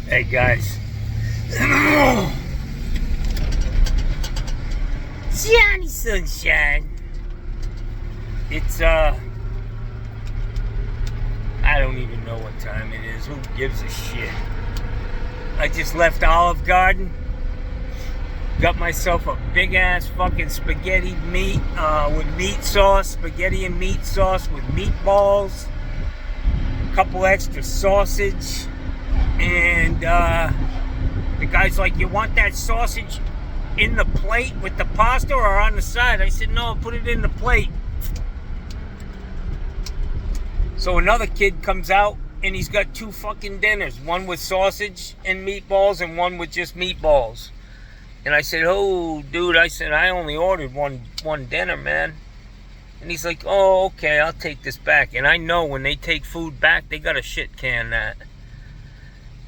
Hey guys, Johnny Sunshine. It's I don't even know what time it is. Who gives a shit? I just left Olive Garden. Got myself a big ass fucking spaghetti meat with meat sauce, spaghetti and meat sauce with meatballs, a couple extra sausage, and the guy's like, "You want that sausage in the plate with the pasta or on the side?" I said, "No, put it in the plate." So another kid comes out and he's got two fucking dinners, one with sausage and meatballs and one with just meatballs. And I said, "Oh, dude," I said, "I only ordered one dinner, man." And he's like, "Oh, okay, I'll take this back." And I know when they take food back, they got a shit can that.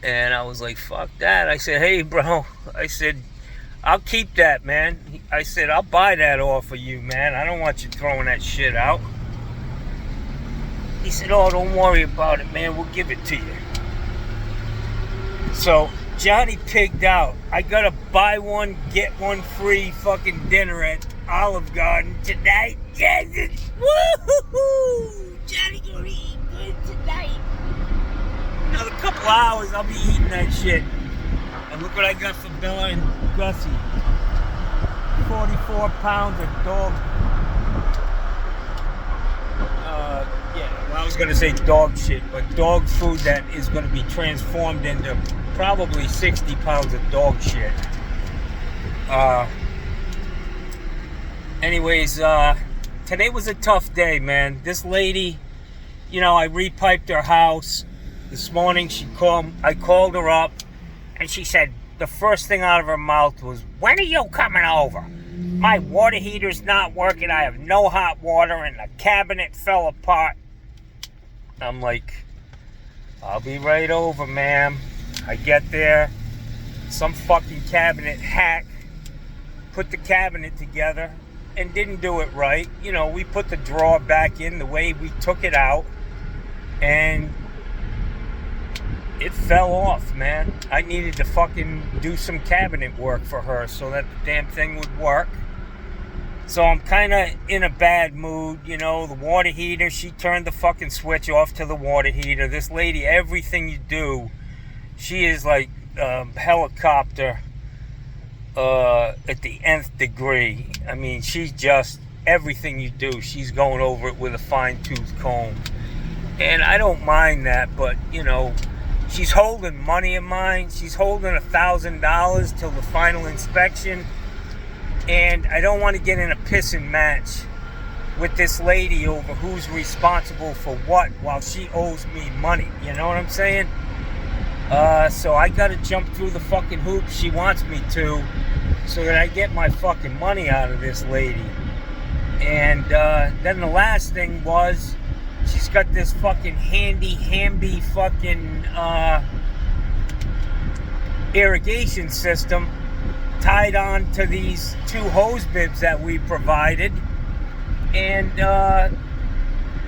And I was like, "Fuck that." I said, "Hey, bro," I said, "I'll keep that, man." I said, "I'll buy that off of you, man. I don't want you throwing that shit out." He said, "Oh, don't worry about it, man. We'll give it to you." So Johnny pigged out. I got a buy one, get one free fucking dinner at Olive Garden tonight. Jesus! Woo-hoo-hoo! Johnny gonna eat good tonight. Another couple hours, I'll be eating that shit. And look what I got for Bella and Gussie. 44 pounds of dog. I was going to say dog shit, but dog food that is going to be transformed into probably 60 pounds of dog shit. Anyways, today was a tough day, man. This lady, I repiped her house. This morning I called her up, and she said the first thing out of her mouth was, "When are you coming over? My water heater's not working. I have no hot water, and the cabinet fell apart." I'm like, "I'll be right over, ma'am." I get there. Some fucking cabinet hack put the cabinet together and didn't do it right. We put the drawer back in the way we took it out, and it fell off, man. I needed to fucking do some cabinet work for her so that the damn thing would work. So I'm kind of in a bad mood, the water heater, she turned the fucking switch off to the water heater. This lady, everything you do, she is like helicopter at the nth degree. I mean, she's just, everything you do, she's going over it with a fine-tooth comb. And I don't mind that, but, she's holding money of mine. She's holding $1,000 till the final inspection. And I don't want to get in a pissing match with this lady over who's responsible for what while she owes me money. You know what I'm saying? So I got to jump through the fucking hoops she wants me to so that I get my fucking money out of this lady. And then the last thing was, she's got this fucking handy fucking irrigation system tied on to these two hose bibs that we provided, and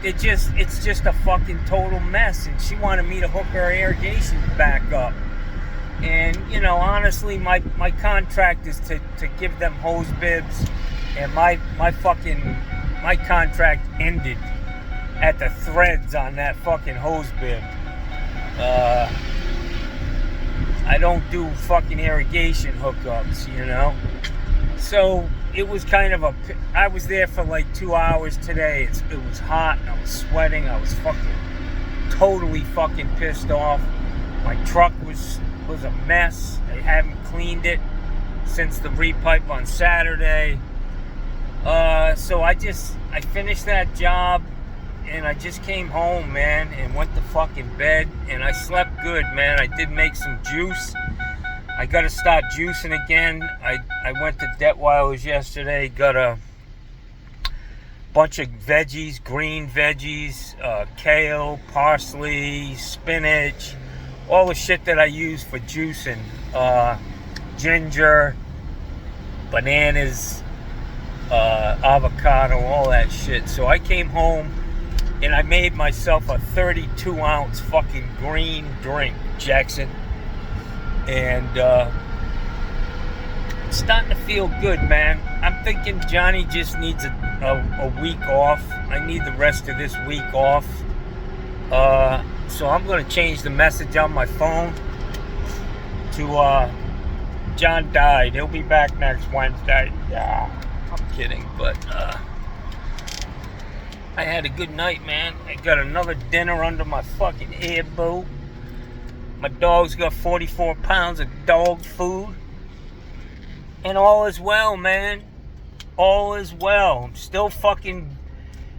it's just a fucking total mess. And she wanted me to hook her irrigation back up, and honestly, my contract is to give them hose bibs, and my contract ended at the threads on that fucking hose bib. I don't do fucking irrigation hookups, So it was kind of I was there for like 2 hours today. It was hot, and I was sweating. I was totally fucking pissed off. My truck was a mess. I haven't cleaned it since the repipe on Saturday. So I finished that job. And I just came home, man, and went to fucking bed, and I slept good, man. I did make some juice. I got to start juicing again. I went to Detweiler's yesterday, got a bunch of veggies, green veggies, kale, parsley, spinach, all the shit that I use for juicing. Ginger, bananas, avocado, all that shit. So I came home, and I made myself a 32-ounce fucking green drink, Jackson. And it's starting to feel good, man. I'm thinking Johnny just needs a week off. I need the rest of this week off. So I'm going to change the message on my phone to John died. He'll be back next Wednesday. Yeah, I'm kidding, but I had a good night, man. I got another dinner under my fucking elbow. My dog's got 44 pounds of dog food. And all is well, man. All is well. I'm still fucking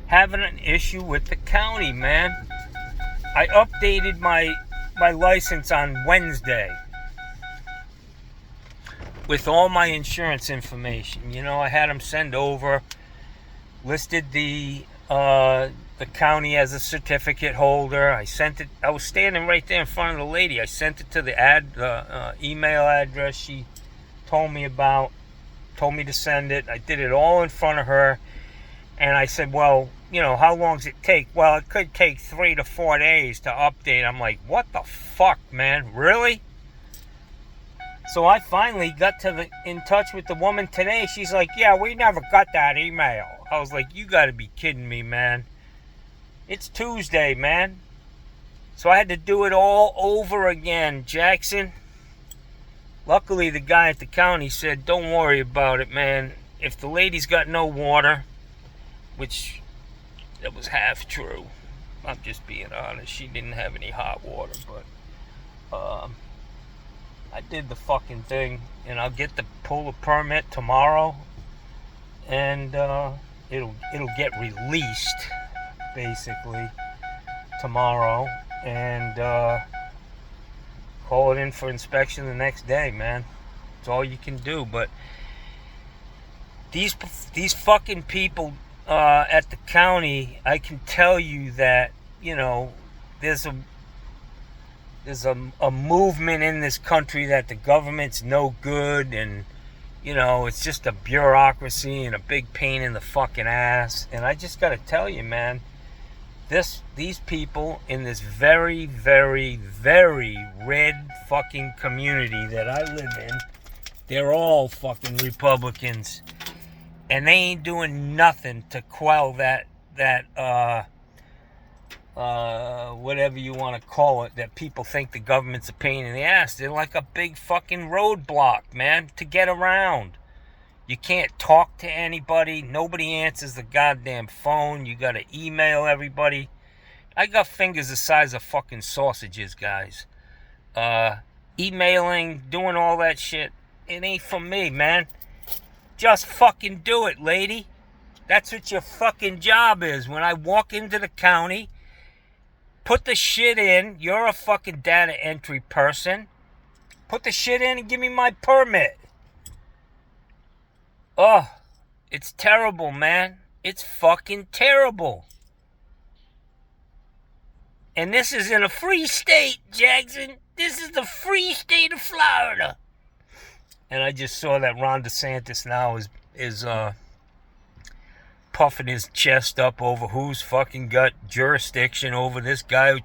having an issue with the county, man. I updated my license on Wednesday with all my insurance information. You know, I had them send over, listed the county as a certificate holder. I sent it. I was standing right there in front of the lady. I sent it to the email address she told me to send it. I did it all in front of her, and I said, well, you know, how long does it take? Well, it could take 3 to 4 days to update. I'm like, what the fuck, man? Really? So I finally got in touch with the woman today. She's like, yeah, we never got that email. I was like, you gotta be kidding me, man. It's Tuesday, man. So I had to do it all over again, Jackson. Luckily, the guy at the county said, don't worry about it, man. If the lady's got no water, which that was half true. I'm just being honest. She didn't have any hot water, but I did the fucking thing, and I'll get to pull a permit tomorrow, and it'll get released basically tomorrow, and call it in for inspection the next day, man. It's all you can do. But these fucking people at the county, I can tell you that, you know, there's a movement in this country that the government's no good, and you know, it's just a bureaucracy and a big pain in the fucking ass. And I just gotta tell you, man, these people in this very, very, very red fucking community that I live in, they're all fucking Republicans, and they ain't doing nothing to quell that whatever you want to call it, that people think the government's a pain in the ass. They're like a big fucking roadblock, man, to get around. You can't talk to anybody. Nobody answers the goddamn phone. You gotta email everybody. I got fingers the size of fucking sausages, guys. Emailing, doing all that shit, it ain't for me, man. Just fucking do it, lady. That's what your fucking job is. When I walk into the county, put the shit in. You're a fucking data entry person. Put the shit in and give me my permit. Oh, it's terrible, man. It's fucking terrible. And this is in a free state, Jackson. This is the free state of Florida. And I just saw that Ron DeSantis now is puffing his chest up over who's fucking got jurisdiction over this guy who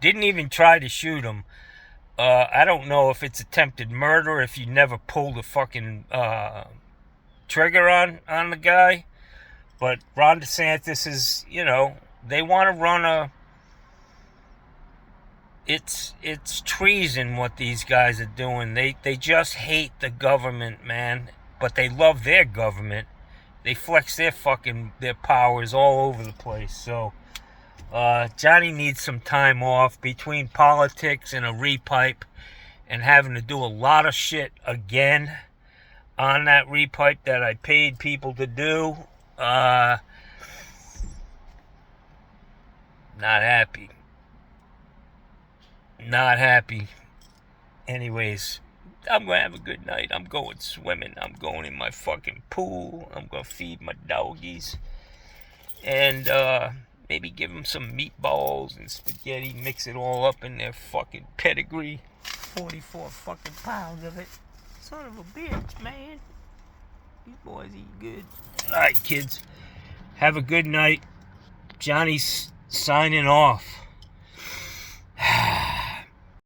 didn't even try to shoot him. I don't know if it's attempted murder, if you never pulled a fucking trigger on the guy. But Ron DeSantis is, you know, they want to run it's treason what these guys are doing. They just hate the government, man. But they love their government. They flex their powers all over the place. So Johnny needs some time off between politics and a repipe and having to do a lot of shit again on that repipe that I paid people to do. Not happy. Not happy. Anyways, I'm going to have a good night. I'm going swimming. I'm going in my fucking pool. I'm going to feed my doggies. And maybe give them some meatballs and spaghetti. Mix it all up in their fucking pedigree. 44 fucking pounds of it. Son of a bitch, man. These boys eat good. Alright, kids. Have a good night. Johnny's signing off.